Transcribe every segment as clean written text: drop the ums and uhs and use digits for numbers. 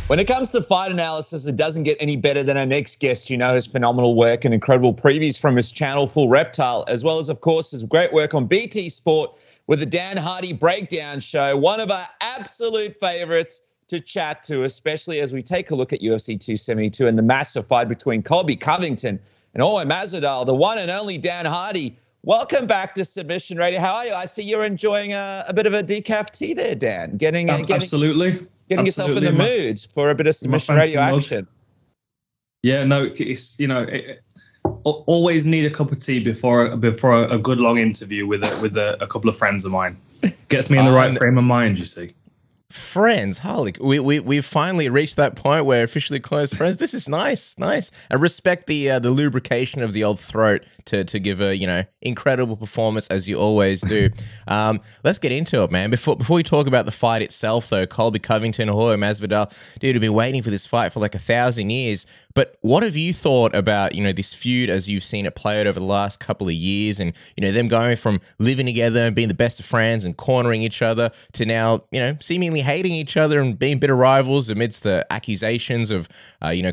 When it comes to fight analysis, it doesn't get any better than our next guest. You know his phenomenal work and incredible previews from his channel, Full Reptile, as well as, of course, his great work on BT Sport with the Dan Hardy Breakdown Show, one of our absolute favorites to chat to, especially as we take a look at UFC 272 and the massive fight between Colby Covington and Jorge Masvidal, the one and only Dan Hardy. Welcome back to Submission Radio. How are you? I see you're enjoying a bit of a decaf tea there, Dan. Absolutely. Getting yourself in the mood for a bit of Submission Radio action. Yeah, no, it's, always need a cup of tea before a good long interview with a couple of friends of mine. Gets me in the right frame of mind, you see. Friends, holy, we've finally reached that point where officially close friends. This is nice. I respect the lubrication of the old throat to give a incredible performance as you always do. Let's get into it, man. Before we talk about the fight itself, though, Colby Covington, Jorge Masvidal, dude, have been waiting for this fight for like 1,000 years. But what have you thought about this feud as you've seen it play out over the last couple of years, and them going from living together and being the best of friends and cornering each other to now seemingly hating each other and being bitter rivals amidst the accusations of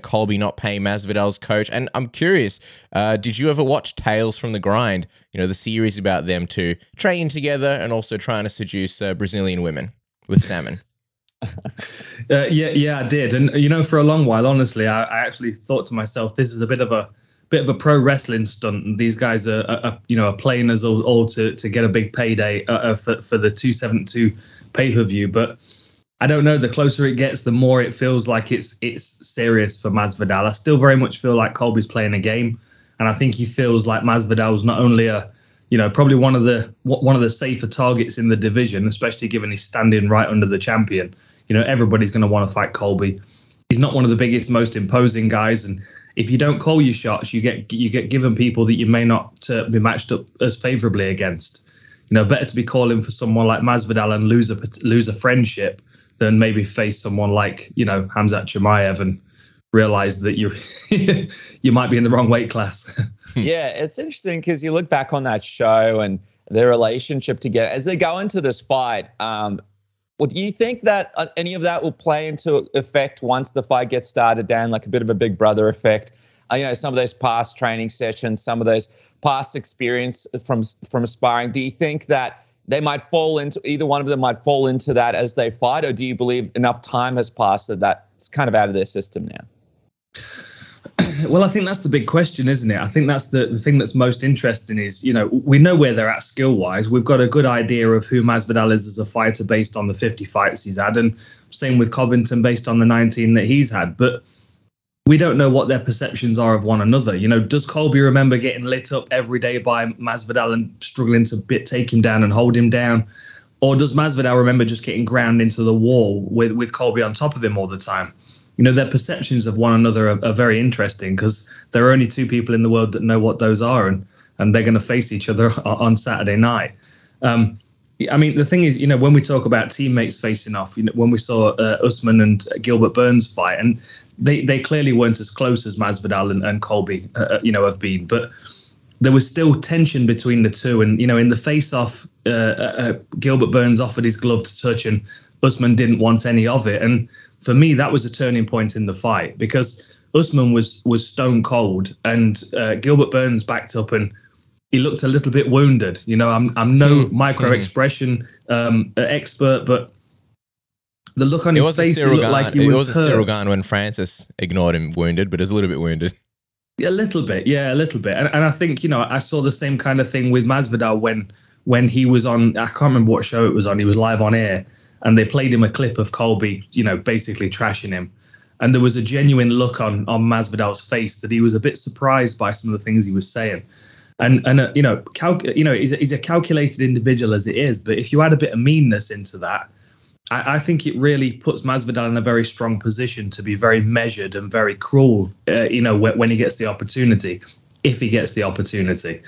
Colby not paying Masvidal's coach? And I'm curious, did you ever watch Tales from the Grind? The series about them two training together and also trying to seduce Brazilian women with salmon. Yeah, I did. And for a long while, honestly, I actually thought to myself, this is a bit of a pro wrestling stunt, and these guys are playing us all to get a big payday for the 272 pay-per-view. But I don't know, the closer it gets, the more it feels like it's serious for Masvidal. I still very much feel like Colby's playing a game, and I think he feels like Masvidal's not only probably one of the safer targets in the division, especially given he's standing right under the champion. Everybody's going to want to fight Colby. He's not one of the biggest, most imposing guys, and if you don't call your shots, you get given people that you may not be matched up as favorably against. Better to be calling for someone like Masvidal and lose a friendship than maybe face someone like Khamzat Chimaev and realize that you might be in the wrong weight class. Yeah, it's interesting because you look back on that show and their relationship together as they go into this fight. Well, do you think that any of that will play into effect once the fight gets started, Dan, like a bit of a big brother effect? Some of those past training sessions, some of those past experience from sparring. Do you think that they might fall into, either one of them might fall into that as they fight, or do you believe enough time has passed that that's kind of out of their system now? Well, I think that's the big question, isn't it? I think that's the thing that's most interesting is, we know where they're at skill-wise. We've got a good idea of who Masvidal is as a fighter based on the 50 fights he's had, and same with Covington based on the 19 that he's had. But we don't know what their perceptions are of one another. Does Colby remember getting lit up every day by Masvidal and struggling to take him down and hold him down? Or does Masvidal remember just getting ground into the wall with Colby on top of him all the time? Their perceptions of one another are very interesting because there are only two people in the world that know what those are, and they're going to face each other on Saturday night. The thing is, when we talk about teammates facing off, when we saw Usman and Gilbert Burns fight, and they clearly weren't as close as Masvidal and Colby, have been, but there was still tension between the two. And, in the face-off, Gilbert Burns offered his glove to touch and Usman didn't want any of it. And for me, that was a turning point in the fight because Usman was stone cold and Gilbert Burns backed up and he looked a little bit wounded. I'm no micro expression expert, but the look on his face looked like he was hurt. It was a Cyril Gane when Francis ignored him wounded, but it was a little bit wounded. Yeah, a little bit. And I think, I saw the same kind of thing with Masvidal when he was on, I can't remember what show it was on, he was live on air, and they played him a clip of Colby, basically trashing him. And there was a genuine look on Masvidal's face that he was a bit surprised by some of the things he was saying. And he's a calculated individual as it is, but if you add a bit of meanness into that, I think it really puts Masvidal in a very strong position to be very measured and very cruel, when he gets the opportunity, if he gets the opportunity.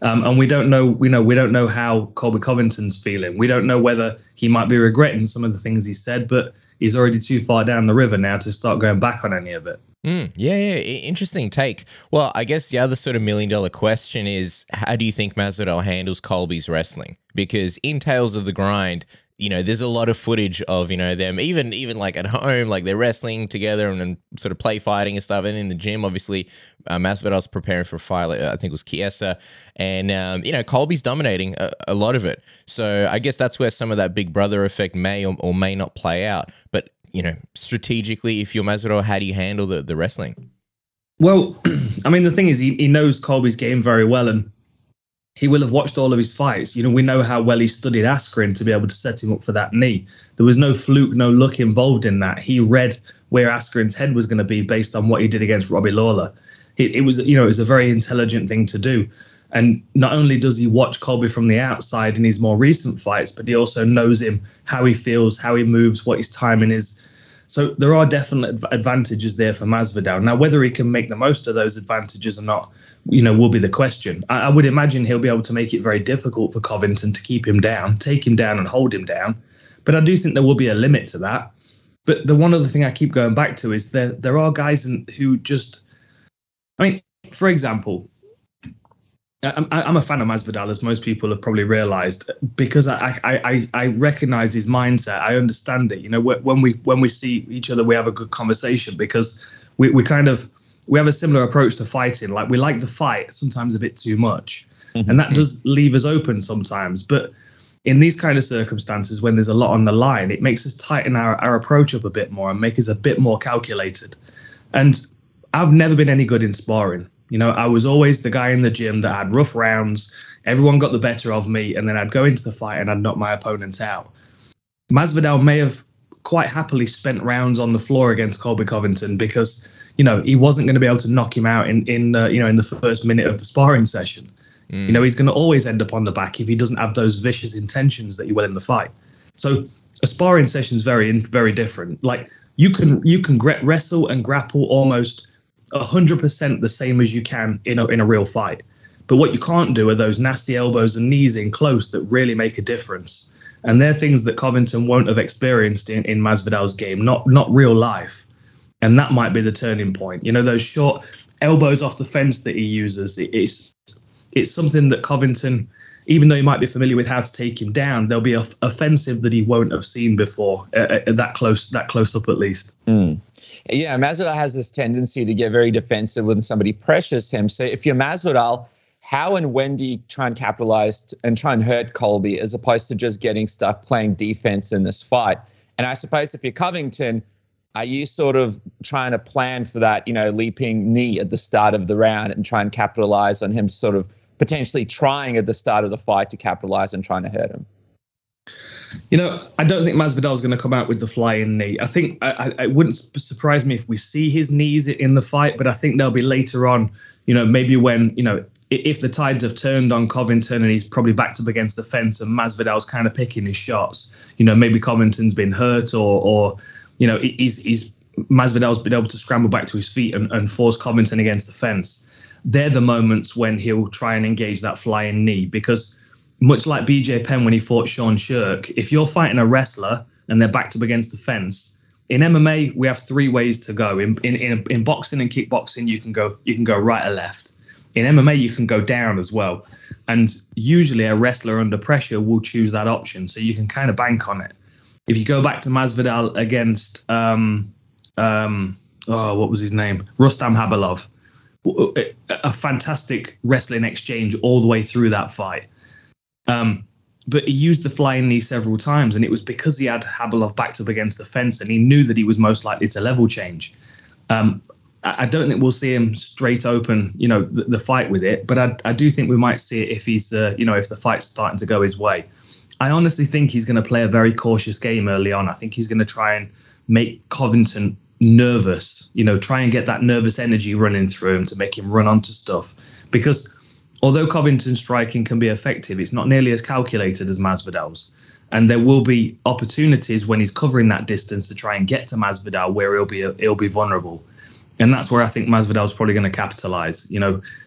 And we don't know how Colby Covington's feeling. We don't know whether he might be regretting some of the things he said, but he's already too far down the river now to start going back on any of it. Yeah, interesting take. Well, I guess the other sort of $1 million question is, how do you think Masvidal handles Colby's wrestling? Because in Tales of the Grind, there's a lot of footage of, them even like at home, like they're wrestling together and sort of play fighting and stuff. And in the gym, obviously, Masvidal's preparing for a fight, I think it was Chiesa. And, Colby's dominating a lot of it. So I guess that's where some of that big brother effect may or may not play out. But, strategically, if you're Masvidal, how do you handle the wrestling? Well, I mean, the thing is, he knows Colby's game very well, and he will have watched all of his fights. We know how well he studied Askren to be able to set him up for that knee. There was no fluke, no luck involved in that. He read where Askren's head was going to be based on what he did against Robbie Lawler. It was a very intelligent thing to do. And not only does he watch Colby from the outside in his more recent fights, but he also knows him, how he feels, how he moves, what his timing is. So there are definite advantages there for Masvidal. Now, whether he can make the most of those advantages or not, will be the question. I would imagine he'll be able to make it very difficult for Covington to keep him down, take him down and hold him down. But I do think there will be a limit to that. But the one other thing I keep going back to is there are guys who just, for example, I'm a fan of Masvidal, as most people have probably realized, because I recognize his mindset. I understand it. When we see each other, we have a good conversation because we have a similar approach to fighting. Like, we like to fight sometimes a bit too much, and that does leave us open sometimes. But in these kind of circumstances, when there's a lot on the line, it makes us tighten our approach up a bit more and make us a bit more calculated. And I've never been any good in sparring. I was always the guy in the gym that had rough rounds. Everyone got the better of me, and then I'd go into the fight and I'd knock my opponents out. Masvidal may have quite happily spent rounds on the floor against Colby Covington because, he wasn't going to be able to knock him out in the first minute of the sparring session. He's going to always end up on the back if he doesn't have those vicious intentions that he will in the fight. So a sparring session is very, very different. Like, you can wrestle and grapple almost 100% the same as you can in a real fight. But what you can't do are those nasty elbows and knees in close that really make a difference. And they're things that Covington won't have experienced in Masvidal's game, not real life. And that might be the turning point. Those short elbows off the fence that he uses, it's something that Covington, even though he might be familiar with how to take him down, there'll be offensive that he won't have seen before, that close up at least. Yeah, Masvidal has this tendency to get very defensive when somebody pressures him. So if you're Masvidal, how and when do you try and capitalize and try and hurt Colby as opposed to just getting stuck playing defense in this fight? And I suppose if you're Covington, are you sort of trying to plan for that, leaping knee at the start of the round and try and capitalize on him sort of potentially trying at the start of the fight to capitalize and trying to hurt him? I don't think Masvidal is going to come out with the flying knee. I think it wouldn't surprise me if we see his knees in the fight, but I think they'll be later on, maybe when, if the tides have turned on Covington and he's probably backed up against the fence and Masvidal's kind of picking his shots, maybe Covington's been hurt or Masvidal's been able to scramble back to his feet and force Covington against the fence. They're the moments when he'll try and engage that flying knee, because much like BJ Penn when he fought Sean Shirk, if you're fighting a wrestler and they're backed up against the fence, in MMA we have three ways to go. In boxing and kickboxing, you can go right or left. In MMA, you can go down as well. And usually a wrestler under pressure will choose that option, so you can kind of bank on it. If you go back to Masvidal against what was his name? Rustam Habilov, a fantastic wrestling exchange all the way through that fight. But he used the flying knee several times, and it was because he had Habilov backed up against the fence and he knew that he was most likely to level change. I don't think we'll see him straight open, the fight with it, but I do think we might see it if he's, if the fight's starting to go his way. I honestly think he's going to play a very cautious game early on. I think he's going to try and make Covington nervous, try and get that nervous energy running through him to make him run onto stuff, because although Covington's striking can be effective, it's not nearly as calculated as Masvidal's. And there will be opportunities when he's covering that distance to try and get to Masvidal where he'll be vulnerable. And that's where I think Masvidal's probably going to capitalize,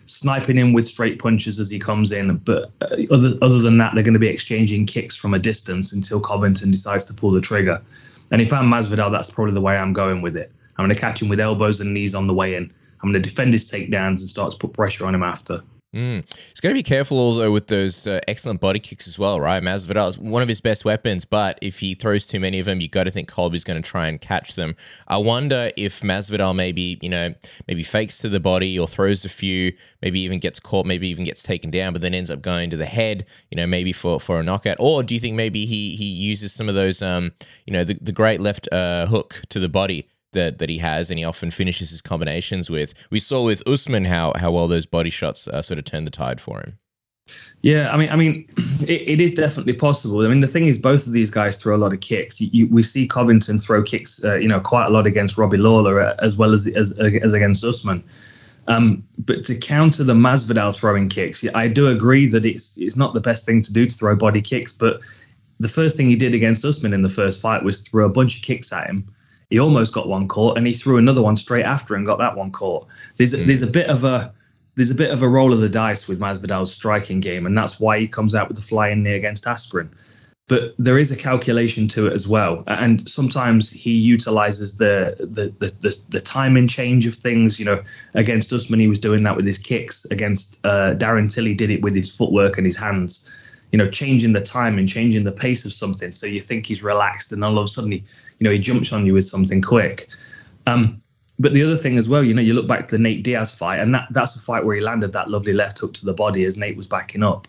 sniping him with straight punches as he comes in. But other than that, they're going to be exchanging kicks from a distance until Covington decides to pull the trigger. And if I'm Masvidal, that's probably the way I'm going with it. I'm going to catch him with elbows and knees on the way in. I'm going to defend his takedowns and start to put pressure on him after. He's got to be careful also with those excellent body kicks as well, right? Masvidal is one of his best weapons, but if he throws too many of them, you got to think Colby's going to try and catch them. I wonder if Masvidal maybe fakes to the body or throws a few, maybe even gets caught, maybe even gets taken down, but then ends up going to the head, maybe for a knockout. Or do you think maybe he uses some of those, the great left hook to the body that he has, and he often finishes his combinations with. We saw with Usman how well those body shots sort of turned the tide for him. Yeah, I mean, it is definitely possible. I mean, the thing is, both of these guys throw a lot of kicks. We see Covington throw kicks, quite a lot against Robbie Lawler as well as against Usman. But to counter the Masvidal throwing kicks, I do agree that it's not the best thing to do to throw body kicks. But the first thing he did against Usman in the first fight was throw a bunch of kicks at him. He almost got one caught, and he threw another one straight after and got that one caught. There's a bit of a roll of the dice with Masvidal's striking game, and that's why he comes out with the flying knee against Askren. But there is a calculation to it as well, and sometimes he utilizes the timing change of things. Against Usman, he was doing that with his kicks. Against Darren Till, he did it with his footwork and his hands. Changing the timing, changing the pace of something, so you think he's relaxed, and all of a sudden he jumps on you with something quick. But the other thing as well, you look back to the Nate Diaz fight, and that's a fight where he landed that lovely left hook to the body as Nate was backing up.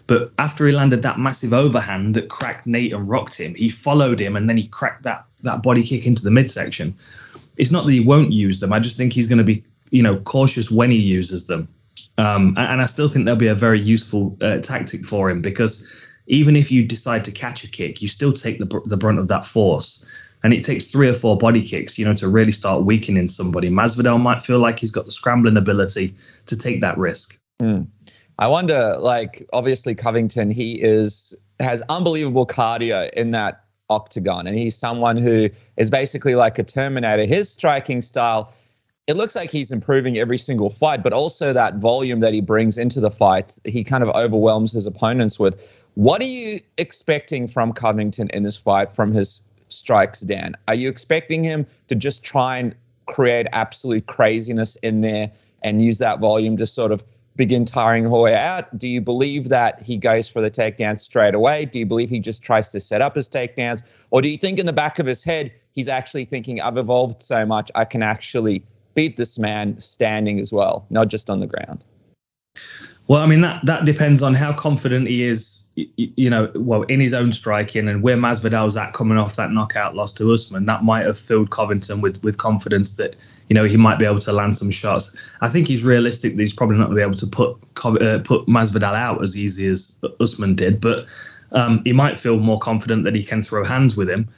But after he landed that massive overhand that cracked Nate and rocked him, he followed him, and then he cracked that body kick into the midsection. It's not that he won't use them. I just think he's going to be, cautious when he uses them. And I still think there'll be a very useful tactic for him, because even if you decide to catch a kick, you still take the brunt of that force. And it takes 3 or 4 body kicks, to really start weakening somebody. Masvidal might feel like he's got the scrambling ability to take that risk. I wonder, obviously Covington, has unbelievable cardio in that octagon, and he's someone who is basically like a Terminator. His striking style, it looks like he's improving every single fight, but also that volume that he brings into the fights, he kind of overwhelms his opponents with. What are you expecting from Covington in this fight from his strikes, Dan? Are you expecting him to just try and create absolute craziness in there and use that volume to sort of begin tiring Hoyer out? Do you believe that he goes for the takedowns straight away? Do you believe he just tries to set up his takedowns? Or do you think in the back of his head, he's actually thinking, I've evolved so much, I can actually beat this man standing as well, not just on the ground? Well, I mean, that depends on how confident he is, in his own striking, and where Masvidal's at coming off that knockout loss to Usman. That might have filled Covington with confidence that, he might be able to land some shots. I think he's realistic that he's probably not going to be able to put Masvidal out as easy as Usman did, but he might feel more confident that he can throw hands with him.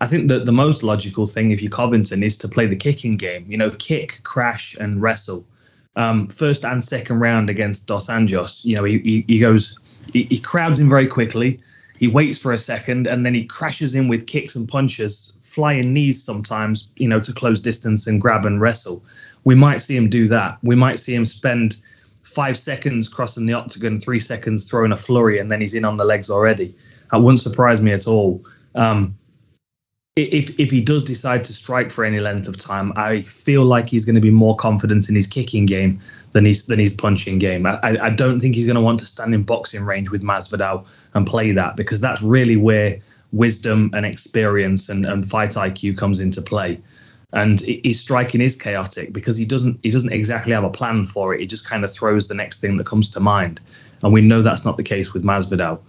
I think that the most logical thing, if you're Covington, is to play the kicking game, kick, crash, and wrestle. First and second round against Dos Anjos, he crowds in very quickly. He waits for a second, and then he crashes in with kicks and punches, flying knees sometimes, to close distance and grab and wrestle. We might see him do that. We might see him spend 5 seconds crossing the octagon, 3 seconds throwing a flurry, and then he's in on the legs already. That wouldn't surprise me at all. If he does decide to strike for any length of time, I feel like he's going to be more confident in his kicking game than his punching game. I don't think he's going to want to stand in boxing range with Masvidal and play that, because that's really where wisdom and experience and fight IQ comes into play. And his striking is chaotic because he doesn't exactly have a plan for it. He just kind of throws the next thing that comes to mind. And we know that's not the case with Masvidal.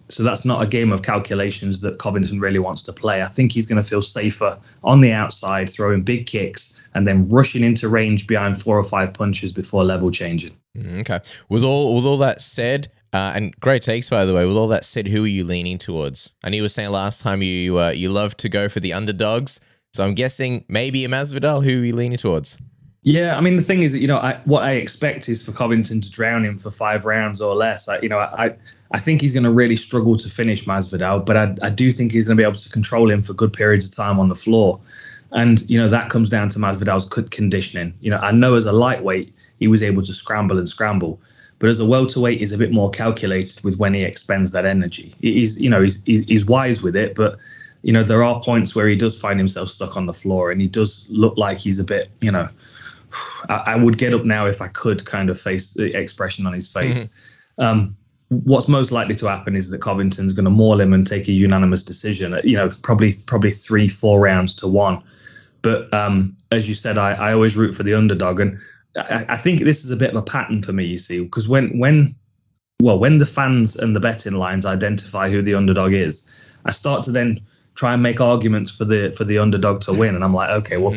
So that's not a game of calculations that Covington really wants to play. I think he's going to feel safer on the outside, throwing big kicks and then rushing into range behind 4 or 5 punches before level changing. Okay. With all that said, and great takes, by the way, with all that said, who are you leaning towards? I know you were saying last time you love to go for the underdogs. So I'm guessing maybe a Masvidal. Who are you leaning towards? Yeah, I mean, the thing is that, what I expect is for Covington to drown him for 5 rounds or less. I think he's going to really struggle to finish Masvidal, but I do think he's going to be able to control him for good periods of time on the floor. And, that comes down to Masvidal's conditioning. I know as a lightweight, he was able to scramble, but as a welterweight, he's a bit more calculated with when he expends that energy. He's wise with it, but, there are points where he does find himself stuck on the floor, and he does look like he's a bit, I would get up now if I could kind of face the expression on his face. What's most likely to happen is that Covington's going to maul him and take a unanimous decision. Probably 3-4 rounds to 1. But as you said, I always root for the underdog, and I think this is a bit of a pattern for me. You see, because when the fans and the betting lines identify who the underdog is, I start to then try and make arguments for the underdog to win, and I'm like, okay, well,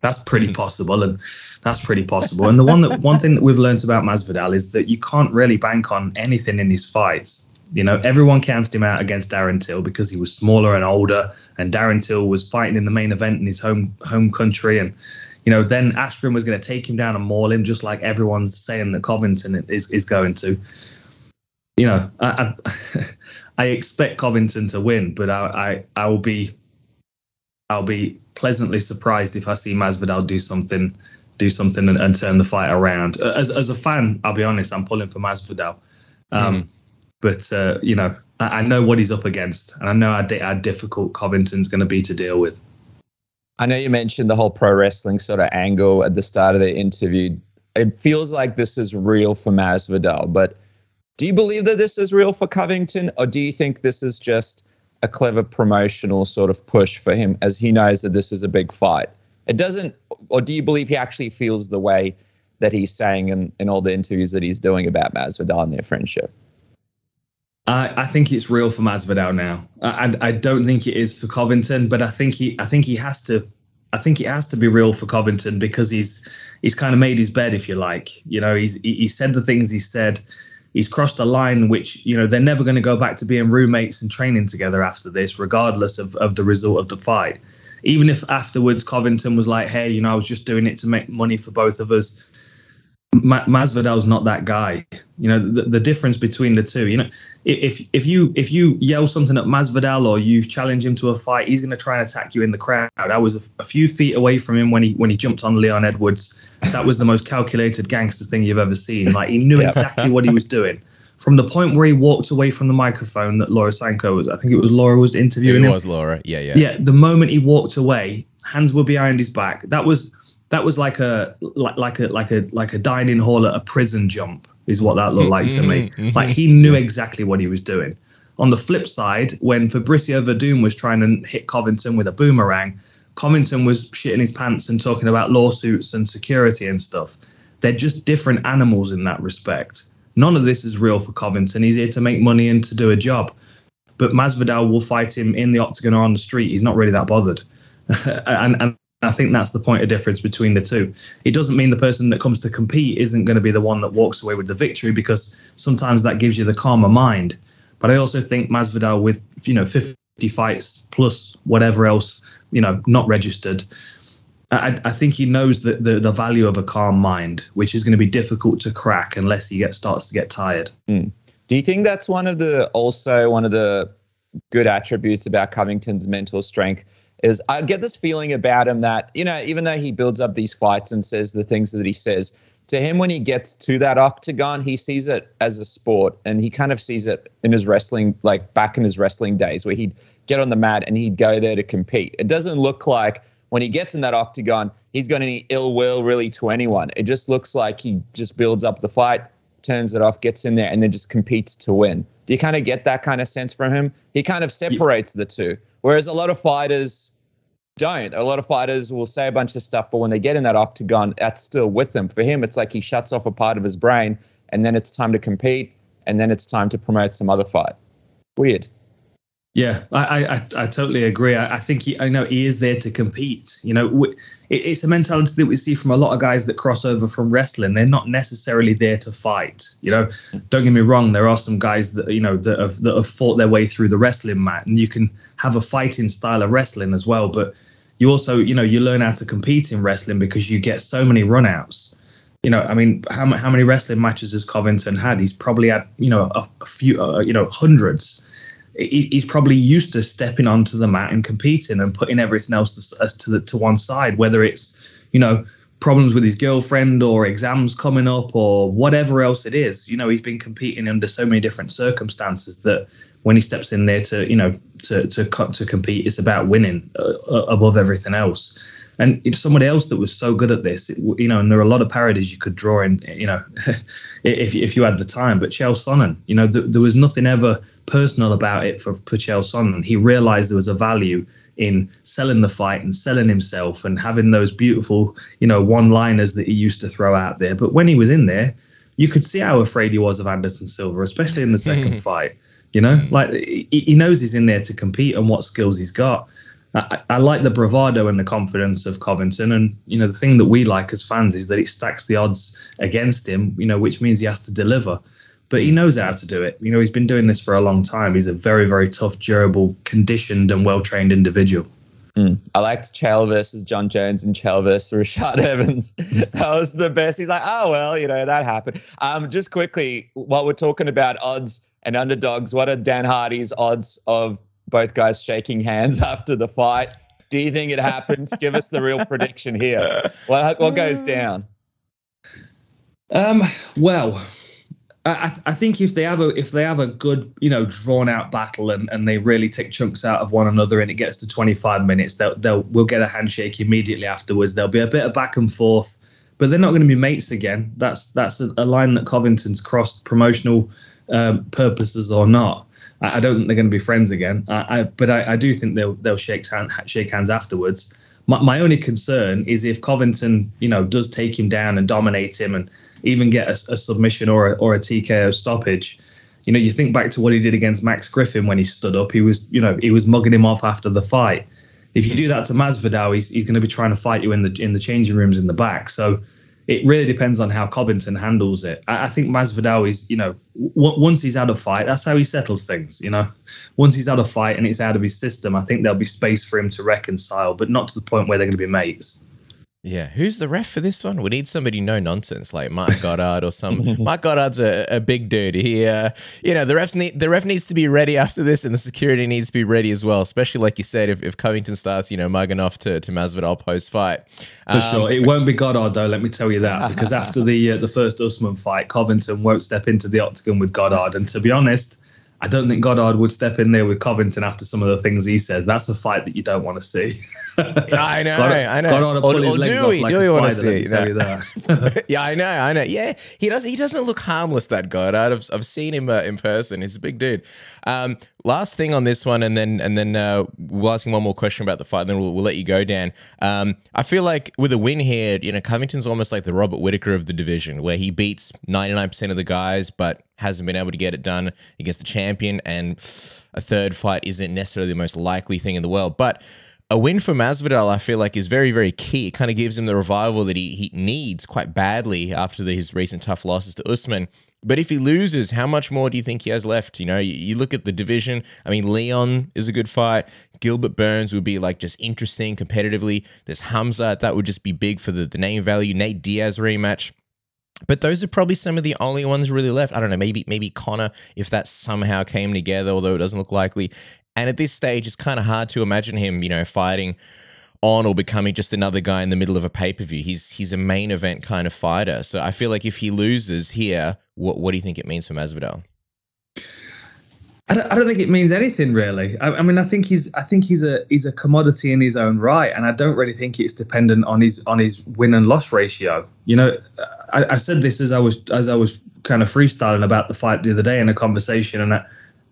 that's pretty possible, and that's pretty possible. And one thing that we've learned about Masvidal is that you can't really bank on anything in his fights. Everyone counted him out against Darren Till because he was smaller and older, and Darren Till was fighting in the main event in his home country, and then Askren was going to take him down and maul him, just like everyone's saying that Covington is going to. I expect Covington to win, but I'll be pleasantly surprised if I see Masvidal do something and turn the fight around. As a fan, I'll be honest, I'm pulling for Masvidal. But I know what he's up against, and I know how difficult Covington's going to be to deal with. I know you mentioned the whole pro wrestling sort of angle at the start of the interview. It feels like this is real for Masvidal, but do you believe that this is real for Covington, or do you think this is just a clever promotional sort of push for him, as he knows that this is a big fight? It doesn't, or do you believe he actually feels the way that he's saying in all the interviews that he's doing about Masvidal and their friendship? I think it's real for Masvidal now. I don't think it is for Covington, but I think he has to. I think it has to be real for Covington because he's kind of made his bed, if you like. He said the things he said. He's crossed a line which, they're never going to go back to being roommates and training together after this, regardless of the result of the fight. Even if afterwards Covington was like, hey, I was just doing it to make money for both of us. Masvidal's not that guy. The difference between the two, if you yell something at Masvidal or you challenge him to a fight, he's going to try and attack you in the crowd. I was a few feet away from him when he jumped on Leon Edwards. That was the most calculated gangster thing you've ever seen. Like, he knew exactly what he was doing. From the point where he walked away from the microphone that Laura Sanko was, I think it was Laura was interviewing him. It was Laura, yeah. Yeah, the moment he walked away, hands were behind his back. That was like a dining hall at a prison jump, is what that looked like to me. Like, he knew exactly what he was doing. On the flip side, when Fabricio Verdum was trying to hit Covington with a boomerang, Covington was shitting his pants and talking about lawsuits and security and stuff. They're just different animals in that respect. None of this is real for Covington. He's here to make money and to do a job. But Masvidal will fight him in the octagon or on the street. He's not really that bothered. and I think that's the point of difference between the two. It doesn't mean the person that comes to compete isn't going to be the one that walks away with the victory, because sometimes that gives you the calmer mind. But I also think Masvidal, with 50 fights plus whatever else, not registered, I think he knows that the value of a calm mind, which is going to be difficult to crack unless he starts to get tired. Do you think that's one of the good attributes about Covington's mental strength? Is I get this feeling about him that, even though he builds up these fights and says the things that he says, to him, when he gets to that octagon, he sees it as a sport, and he kind of sees it in his wrestling, like back in his wrestling days, where he'd get on the mat and he'd go there to compete. It doesn't look like when he gets in that octagon, he's got any ill will really to anyone. It just looks like he just builds up the fight, turns it off, gets in there, and then just competes to win. Do you kind of get that kind of sense from him? He kind of separates the two, whereas a lot of fighters don't. A lot of fighters will say a bunch of stuff, but when they get in that octagon, that's still with them. For him, it's like he shuts off a part of his brain, and then it's time to compete, and then it's time to promote some other fight. Weird. Yeah, I totally agree. I think he is there to compete. It's a mentality that we see from a lot of guys that cross over from wrestling. They're not necessarily there to fight. Don't get me wrong. There are some guys that that have fought their way through the wrestling mat, and you can have a fighting style of wrestling as well. But you also, you learn how to compete in wrestling because you get so many runouts. How many wrestling matches has Covington had? He's probably had, a few, hundreds. He's probably used to stepping onto the mat and competing and putting everything else to one side, whether it's, problems with his girlfriend or exams coming up or whatever else it is. He's been competing under so many different circumstances that when he steps in there to compete, it's about winning above everything else. And it's somebody else that was so good at this, and there are a lot of parodies you could draw in, if you had the time. But Chael Sonnen, there was nothing ever personal about it for Chael Sonnen. He realized there was a value in selling the fight and selling himself and having those beautiful, one-liners that he used to throw out there. But when he was in there, you could see how afraid he was of Anderson Silva, especially in the second fight. Like he knows he's in there to compete and what skills he's got. I like the bravado and the confidence of Covington, and the thing that we like as fans is that it stacks the odds against him, which means he has to deliver. But he knows how to do it. He's been doing this for a long time. He's a very, very tough, durable, conditioned, and well-trained individual. I liked Chael versus John Jones and Chael versus Rashad Evans. That was the best. He's like, oh well, that happened. Just quickly, while we're talking about odds and underdogs, what are Dan Hardy's odds of both guys shaking hands after the fight? Do you think it happens? Give us the real prediction here. What goes down? Well, I think if they have a good, drawn out battle and they really take chunks out of one another and it gets to 25 minutes, we'll get a handshake immediately afterwards. There'll be a bit of back and forth, but they're not going to be mates again. That's a line that Covington's crossed, promotional purposes or not. I don't think they're going to be friends again. But I do think they'll shake hands afterwards. My only concern is if Covington, does take him down and dominate him and even get a submission or a TKO stoppage. You think back to what he did against Max Griffin when he stood up. He was mugging him off after the fight. If you do that to Masvidal, he's going to be trying to fight you in the changing rooms in the back. So it really depends on how Covington handles it. I think Masvidal is, once he's out of fight, that's how he settles things, Once he's out of fight and it's out of his system, I think there'll be space for him to reconcile, but not to the point where they're going to be mates. Yeah, who's the ref for this one? We need somebody no nonsense like Mark Goddard or some. Mark Goddard's a big dude. He, the ref needs to be ready after this, and the security needs to be ready as well. Especially like you said, if Covington starts, mugging off to Masvidal post fight. For sure, it won't be Goddard though. Let me tell you that, because after the first Usman fight, Covington won't step into the octagon with Goddard, and to be honest, I don't think Goddard would step in there with Covington after some of the things he says. That's a fight that you don't want to see. I know. Goddard pull his legs off like a spider, that. Yeah, I know. Yeah, he doesn't look harmless, that Goddard. I've seen him in person. He's a big dude. Last thing on this one, and then we'll ask him one more question about the fight, and then we'll let you go, Dan. I feel like with a win here, Covington's almost like the Robert Whittaker of the division, where he beats 99% of the guys, but hasn't been able to get it done against the champion, and a third fight isn't necessarily the most likely thing in the world. But a win for Masvidal, I feel like, is very, very key. It kind of gives him the revival that he needs quite badly after his recent tough losses to Usman. But if he loses, how much more do you think he has left? You look at the division. I mean, Leon is a good fight. Gilbert Burns would be like just interesting competitively. There's Hamzat. That would just be big for the name value. Nate Diaz rematch. But those are probably some of the only ones really left. I don't know, maybe Conor, if that somehow came together, although it doesn't look likely. And at this stage, it's kind of hard to imagine him, fighting on or becoming just another guy in the middle of a pay-per-view. He's a main event kind of fighter. So I feel like if he loses here, what do you think it means for Masvidal? I don't think it means anything really. I mean, I think he's a commodity in his own right, and I don't really think it's dependent on his win and loss ratio. I said this as I was kind of freestyling about the fight the other day in a conversation, and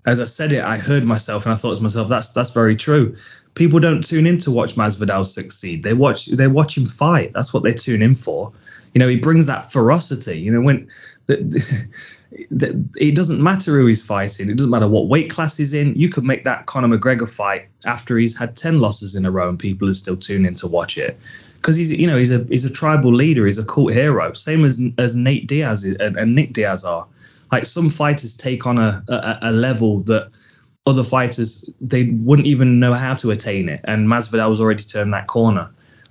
as I said it, I heard myself and I thought to myself, that's very true. People don't tune in to watch Masvidal succeed. They watch him fight. That's what they tune in for. He brings that ferocity. When it doesn't matter who he's fighting. It doesn't matter what weight class he's in. You could make that Conor McGregor fight after he's had 10 losses in a row and people are still tuning in to watch it. Because he's a tribal leader. He's a cult hero. Same as Nate Diaz and Nick Diaz are. Like, some fighters take on a level that other fighters, they wouldn't even know how to attain it. And Masvidal's already turned that corner.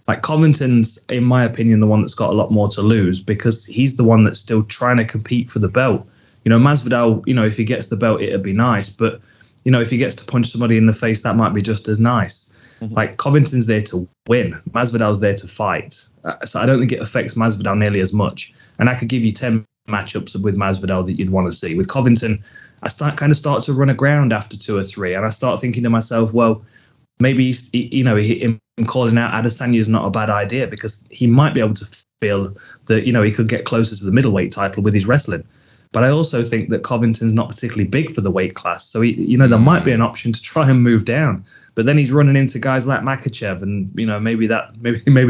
Like, Covington's, in my opinion, the one that's got a lot more to lose, because he's the one that's still trying to compete for the belt. Masvidal, if he gets the belt, it'd be nice. But, if he gets to punch somebody in the face, that might be just as nice. Mm-hmm. Like, Covington's there to win. Masvidal's there to fight. So I don't think it affects Masvidal nearly as much. And I could give you 10 matchups with Masvidal that you'd want to see. With Covington, I start to run aground after 2 or 3, and I start thinking to myself, well, maybe him calling out Adesanya is not a bad idea, because he might be able to feel that he could get closer to the middleweight title with his wrestling. But I also think that Covington's not particularly big for the weight class, so there might be an option to try and move down. But then he's running into guys like Makhachev, and maybe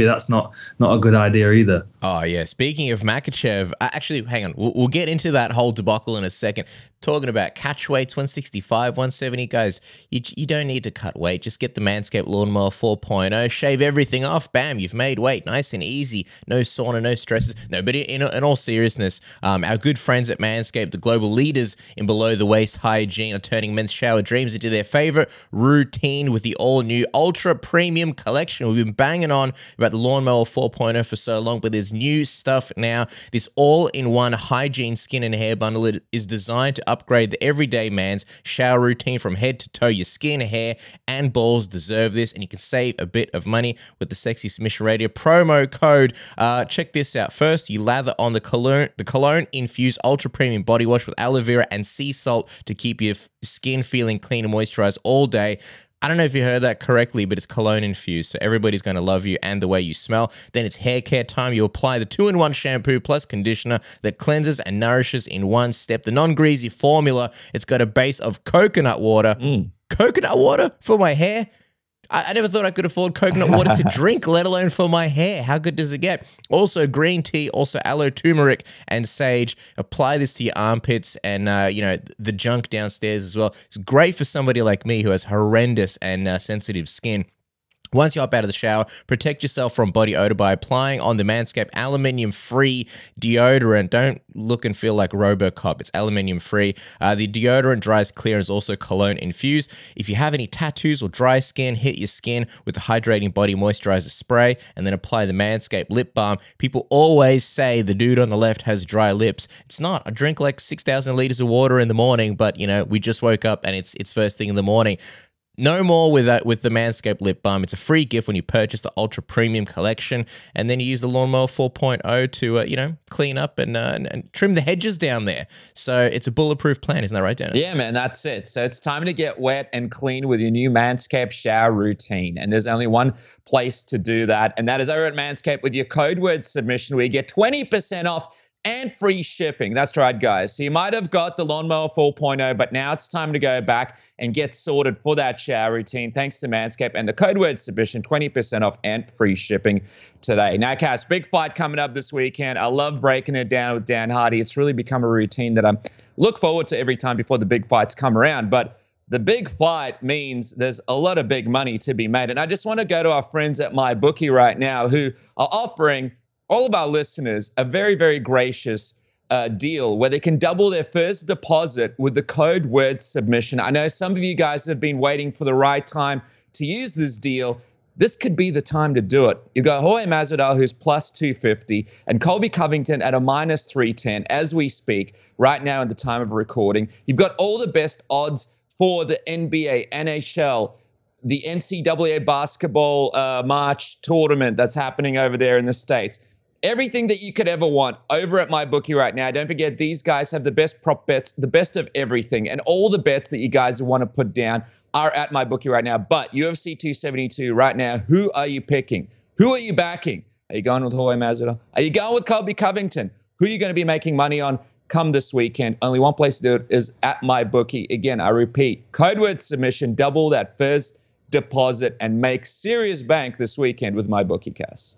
that's not a good idea either. Oh yeah. Speaking of Makhachev, actually, hang on. We'll get into that whole debacle in a second. Talking about catch weights, 165, 170, guys, you don't need to cut weight. Just get the Manscaped Lawnmower 4.0, shave everything off, bam, you've made weight, nice and easy. No sauna, no stresses. No, but in all seriousness, our good friends at Manscaped, the global leaders in below-the-waist hygiene, are turning men's shower dreams into their favorite routine with the all-new Ultra Premium Collection. We've been banging on about the Lawnmower 4.0 for so long, but there's new stuff now. This all-in-one hygiene skin and hair bundle is designed to upgrade the everyday man's shower routine from head to toe. Your skin, hair, and balls deserve this, and you can save a bit of money with the Sexy Submission Radio promo code. Check this out. First, you lather on the cologne-infused Ultra Premium Body Wash with aloe vera and sea salt to keep your skin feeling clean and moisturized all day. I don't know if you heard that correctly, but it's cologne infused, so everybody's going to love you and the way you smell. Then it's hair care time. You apply the 2-in-1 shampoo plus conditioner that cleanses and nourishes in one step. The non-greasy formula, it's got a base of coconut water. Coconut water for my hair? I never thought I could afford coconut water to drink, let alone for my hair. How good does it get? Also green tea, also aloe, turmeric, and sage. Apply this to your armpits and, the junk downstairs as well. It's great for somebody like me who has horrendous and sensitive skin. Once you're up out of the shower, protect yourself from body odor by applying on the Manscaped aluminium-free deodorant. Don't look and feel like RoboCop. It's aluminium-free. The deodorant dries clear and is also cologne-infused. If you have any tattoos or dry skin, hit your skin with the hydrating body moisturizer spray and then apply the Manscaped lip balm. People always say the dude on the left has dry lips. It's not. I drink like 6,000 liters of water in the morning, but, we just woke up and it's first thing in the morning. No more with the Manscaped lip balm. It's a free gift when you purchase the Ultra Premium Collection, and then you use the Lawnmower 4.0 to clean up and trim the hedges down there. So it's a bulletproof plan, isn't that right, Dennis? Yeah, man, that's it. So it's time to get wet and clean with your new Manscaped shower routine, and there's only one place to do that, and that is over at Manscaped with your code word submission, where you get 20% off and free shipping. That's right, guys. So you might have got the Lawnmower 4.0, but now it's time to go back and get sorted for that shower routine. Thanks to Manscaped and the code word submission, 20% off and free shipping today. Now, Cass, big fight coming up this weekend. I love breaking it down with Dan Hardy. It's really become a routine that I look forward to every time before the big fights come around. But the big fight means there's a lot of big money to be made. And I just want to go to our friends at MyBookie right now who are offering all of our listeners a very, very gracious deal where they can double their first deposit with the code word submission. I know some of you guys have been waiting for the right time to use this deal. This could be the time to do it. You've got Jorge Masvidal, who's plus 250, and Colby Covington at a minus 310 as we speak right now at the time of recording. You've got all the best odds for the NBA, NHL, the NCAA basketball March tournament that's happening over there in the States. Everything that you could ever want over at MyBookie right now. Don't forget, these guys have the best prop bets, the best of everything. And all the bets that you guys want to put down are at MyBookie right now. But UFC 272 right now, who are you picking? Who are you backing? Are you going with Jorge Masvidal? Are you going with Colby Covington? Who are you going to be making money on come this weekend? Only one place to do it is at MyBookie. Again, I repeat, code word submission, double that first deposit and make serious bank this weekend with MyBookie, Cass.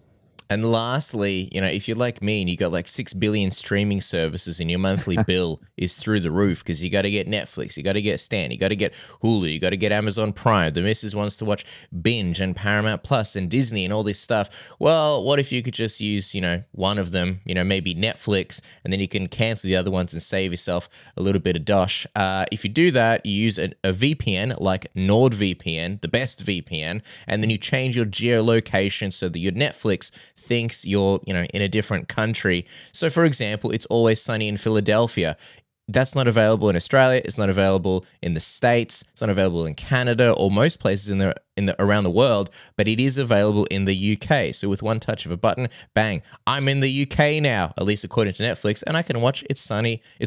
And lastly, if you're like me and you got like 6 billion streaming services and your monthly bill is through the roof because you got to get Netflix, you got to get Stan, you got to get Hulu, you got to get Amazon Prime, the missus wants to watch Binge and Paramount Plus and Disney and all this stuff. Well, what if you could just use, one of them, maybe Netflix, and then you can cancel the other ones and save yourself a little bit of dosh. If you do that, you use a VPN like NordVPN, the best VPN, and then you change your geolocation so that your Netflix thinks you're, in a different country. So, for example, It's Always Sunny in Philadelphia. That's not available in Australia. It's not available in the States. It's not available in Canada or most places in the around the world, but it is available in the UK. So with one touch of a button, bang, I'm in the UK now, at least according to Netflix, and I can watch It's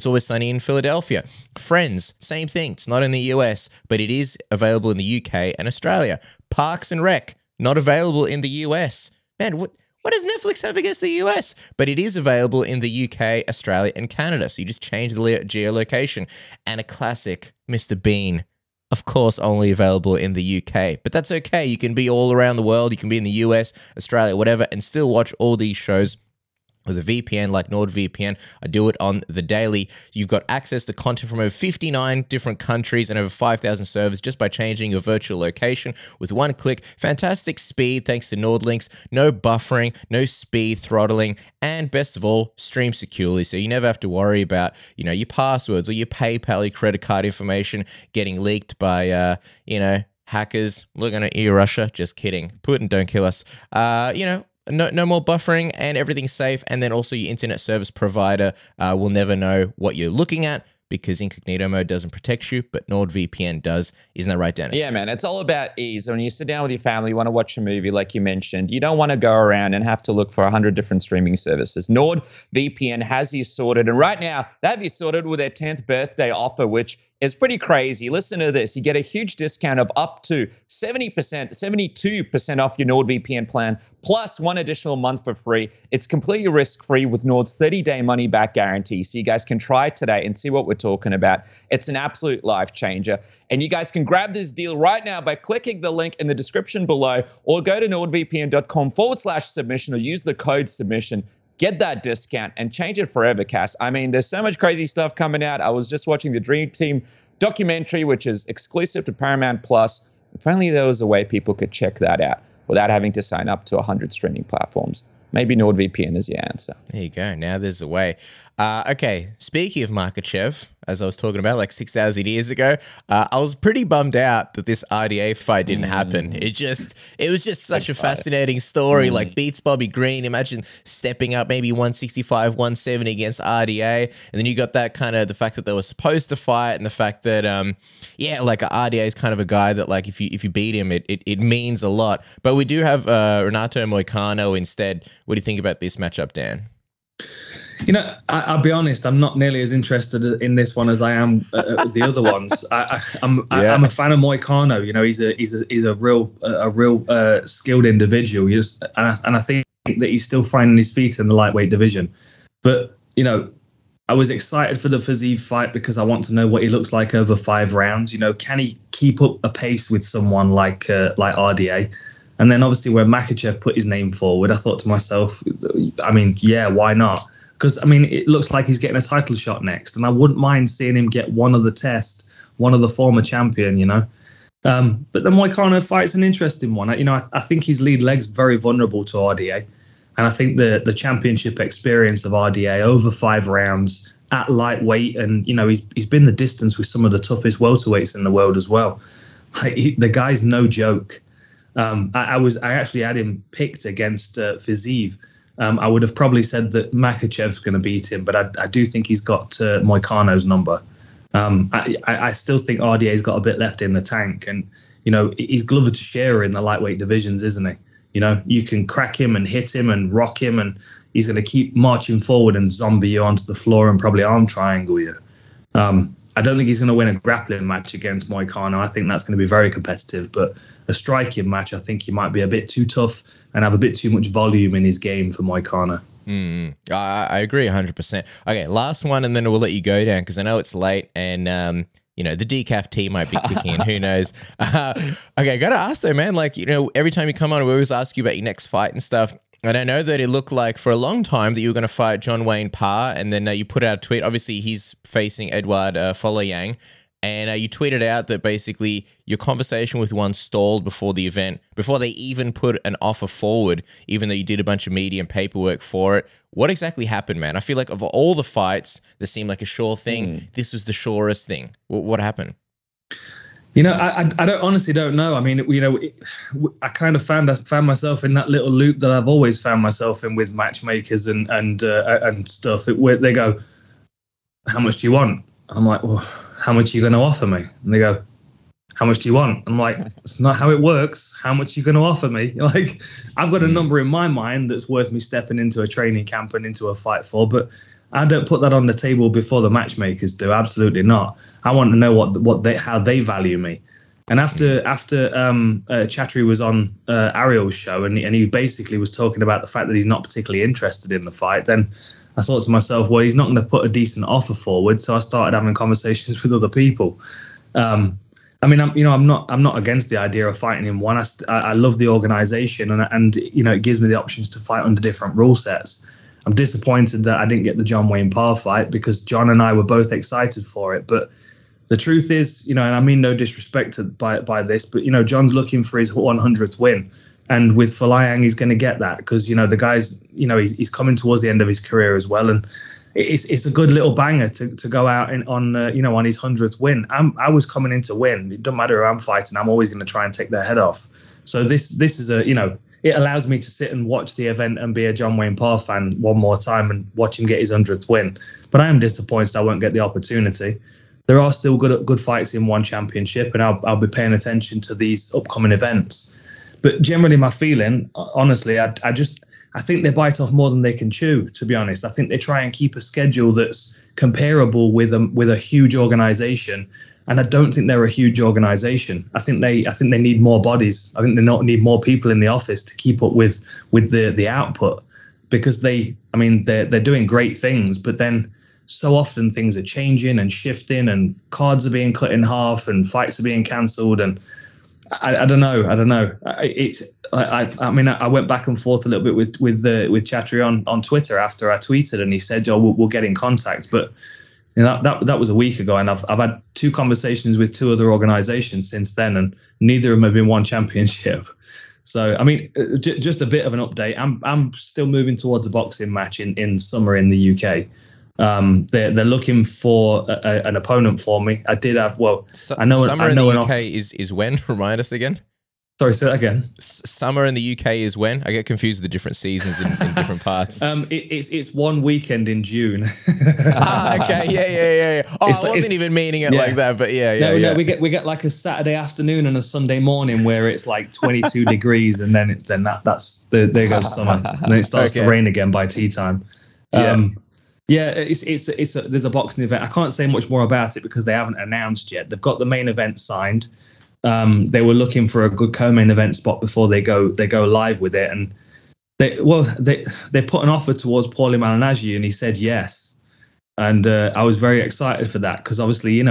Always Sunny in Philadelphia. Friends, same thing. It's not in the US, but it is available in the UK and Australia. Parks and Rec, not available in the US. Man, what does Netflix have against the US? But it is available in the UK, Australia, and Canada. So you just change the geolocation. And a classic, Mr. Bean, of course, only available in the UK. But that's okay. You can be all around the world. You can be in the US, Australia, whatever, and still watch all these shows with a VPN like NordVPN. I do it on the daily. You've got access to content from over 59 different countries and over 5,000 servers just by changing your virtual location with one click. Fantastic speed thanks to NordLynx. No buffering, no speed throttling, and best of all, stream securely. So you never have to worry about, your passwords or your PayPal, your credit card information getting leaked by, hackers. We're going to ear Russia. Just kidding. Putin, don't kill us. No more buffering and everything's safe. And then also your internet service provider will never know what you're looking at because incognito mode doesn't protect you, but NordVPN does. Isn't that right, Dennis? Yeah, man. It's all about ease. When you sit down with your family, you want to watch a movie like you mentioned, you don't want to go around and have to look for 100 different streaming services. NordVPN has you sorted. And right now, they have you sorted with their 10th birthday offer, which is pretty crazy. Listen to this. You get a huge discount of up to 70%, 72% off your NordVPN plan, plus one additional month for free. It's completely risk-free with Nord's 30-day money-back guarantee. So you guys can try it today and see what we're talking about. It's an absolute life changer. And you guys can grab this deal right now by clicking the link in the description below or go to nordvpn.com/submission or use the code submission. Get that discount and change it forever, Cass. I mean, there's so much crazy stuff coming out. I was just watching the Dream Team documentary, which is exclusive to Paramount Plus. If only there was a way people could check that out without having to sign up to 100 streaming platforms. Maybe NordVPN is your answer. There you go. Now there's a way. Okay, speaking of Makhachev, as I was talking about like 6,000 years ago, I was pretty bummed out that this RDA fight didn't happen. It was just such a fascinating story. Like beats Bobby Green. Imagine stepping up maybe 165, 170 against RDA, and then you got that kind of the fact that they were supposed to fight, and the fact that like RDA is kind of a guy that like if you beat him, it means a lot. But we do have Renato Moicano instead. What do you think about this matchup, Dan? I'll be honest. I'm not nearly as interested in this one as I am the other ones. I'm a fan of Moicano. He's a real skilled individual. And I think that he's still finding his feet in the lightweight division. But I was excited for the Fiziev fight because I want to know what he looks like over 5 rounds. Can he keep up a pace with someone like RDA? And then obviously when Makhachev put his name forward, I thought to myself, why not? Because, it looks like he's getting a title shot next. And I wouldn't mind seeing him get one of the test, one of the former champion, But the Moicano fight's an interesting one. I think his lead leg's very vulnerable to RDA. And I think the championship experience of RDA over 5 rounds at lightweight, and, he's been the distance with some of the toughest welterweights in the world as well. The guy's no joke. I actually had him picked against Fiziev. I would have probably said that Makhachev's going to beat him, but I do think he's got Moicano's number. I still think RDA's got a bit left in the tank, and he's Glover Teixeira in the lightweight divisions, isn't he? You can crack him and hit him and rock him, and he's going to keep marching forward and zombie you onto the floor and probably arm triangle you. I don't think he's going to win a grappling match against Moicano. I think that's going to be very competitive, but a striking match, I think he might be a bit too tough and have a bit too much volume in his game for Moicano. I agree 100%. Okay, last one, and then we'll let you go down because I know it's late and, the decaf tea might be kicking in. Who knows? Okay, I got to ask though, man, every time you come on, we always ask you about your next fight and stuff. And I know that it looked like for a long time that you were going to fight John Wayne Parr, and then you put out a tweet. Obviously, he's facing Edward Folayang, and you tweeted out that basically your conversation with one stalled before the event, before they even put an offer forward, even though you did a bunch of media and paperwork for it. What exactly happened, man? I feel like of all the fights that seemed like a sure thing, this was the surest thing. What happened? I honestly don't know. I kind of found myself in that little loop that I've always found myself in with matchmakers and stuff. Where they go, "How much do you want?" I'm like, "Well, how much are you going to offer me?" And they go, "How much do you want?" I'm like, "It's not how it works. How much are you going to offer me?" Like, I've got a number in my mind that's worth me stepping into a training camp and into a fight for, but I don't put that on the table before the matchmakers do. Absolutely not. I want to know how they value me. And after Chatri was on Ariel's show, and he basically was talking about the fact that he's not particularly interested in the fight, then I thought to myself, well, he's not going to put a decent offer forward. So I started having conversations with other people. I mean, I'm not against the idea of fighting in one. I love the organization, and it gives me the options to fight under different rule sets. I'm disappointed that I didn't get the John Wayne Parr fight, because John and I were both excited for it. But the truth is, and I mean no disrespect by this, but John's looking for his 100th win, and with Folayang he's going to get that, because the guy's he's coming towards the end of his career as well, and it's a good little banger to go out on his 100th win. I was coming in to win. It doesn't matter who I'm fighting. I'm always going to try and take their head off. So this is it allows me to sit and watch the event and be a John Wayne Parr fan one more time and watch him get his 100th win. But I am disappointed I won't get the opportunity. There are still good fights in one championship, and I'll be paying attention to these upcoming events. But generally, my feeling, honestly, I think they bite off more than they can chew, to be honest. I think they try and keep a schedule that's comparable with a huge organization, and I don't think they're a huge organization. I think they need more bodies. I think they need more people in the office to keep up with the output, because they're doing great things, but then so often things are changing and shifting, and cards are being cut in half, and fights are being cancelled, and I don't know. I went back and forth a little bit with Chatri on Twitter after I tweeted, and he said, "Oh, we'll get in contact." But that was a week ago, and I've had 2 conversations with 2 other organisations since then, and neither of them have been one championship. So just a bit of an update. I'm still moving towards a boxing match in summer in the UK. They're looking for an opponent for me. I did have summer in the UK is when? Remind us again. Sorry, say that again. Summer in the UK is when? I get confused with the different seasons in different parts. It's one weekend in June. Okay, yeah. Oh, I wasn't even meaning it like that, but yeah. No, we get like a Saturday afternoon and a Sunday morning where it's like 22 degrees, and then there goes summer, and then it starts to rain again by tea time. There's a boxing event. I can't say much more about it because they haven't announced yet. They've got the main event signed. They were looking for a good co-main event spot before they go live with it, and they put an offer towards Paulie Malignaggi, and he said yes. And I was very excited for that, because obviously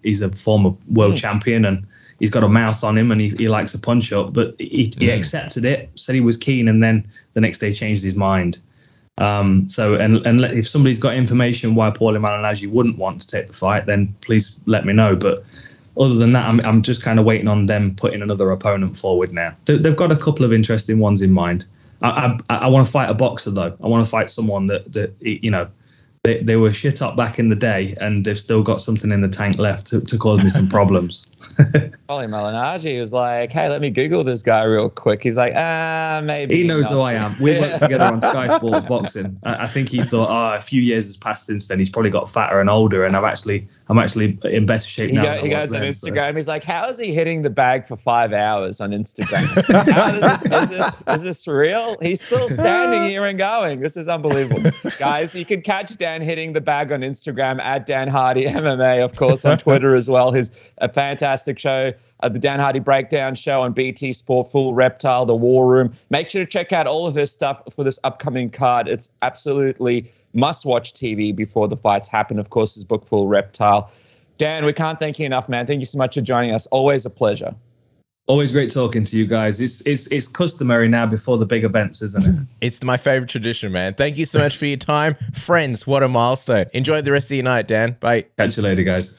he's a former world champion, and he's got a mouth on him, and he likes a punch up. But he accepted it, said he was keen, and then the next day changed his mind. So if somebody's got information why Paulie Malignaggi wouldn't want to take the fight, then please let me know. But other than that, I'm just kind of waiting on them putting another opponent forward now. They've got a couple of interesting ones in mind. I want to fight a boxer, though. I want to fight someone that they were shit up back in the day, and they've still got something in the tank left to cause me some problems. Paulie Malignaggi was like, "Hey, let me Google this guy real quick." He's like, maybe. He knows who I am. We worked together on Sky Sports Boxing. I think he thought, a few years has passed since then. He's probably got fatter and older, and I'm actually in better shape now. He goes on Instagram. So. He's like, "How is he hitting the bag for 5 hours on Instagram? Is this real? He's still standing here and going. This is unbelievable." Guys, you can catch Dan hitting the bag on Instagram at Dan Hardy MMA, of course, on Twitter as well. His fantastic show, the Dan Hardy Breakdown Show on BT Sport, Full Reptile, The War Room. Make sure to check out all of his stuff for this upcoming card. It's absolutely must-watch TV before the fights happen. Of course, his book, Full Reptile. Dan, we can't thank you enough, man. Thank you so much for joining us. Always a pleasure. Always great talking to you guys. It's customary now before the big events, isn't it? It's my favorite tradition, man. Thank you so much for your time. Friends, what a milestone. Enjoy the rest of your night, Dan. Bye. Catch you later, guys.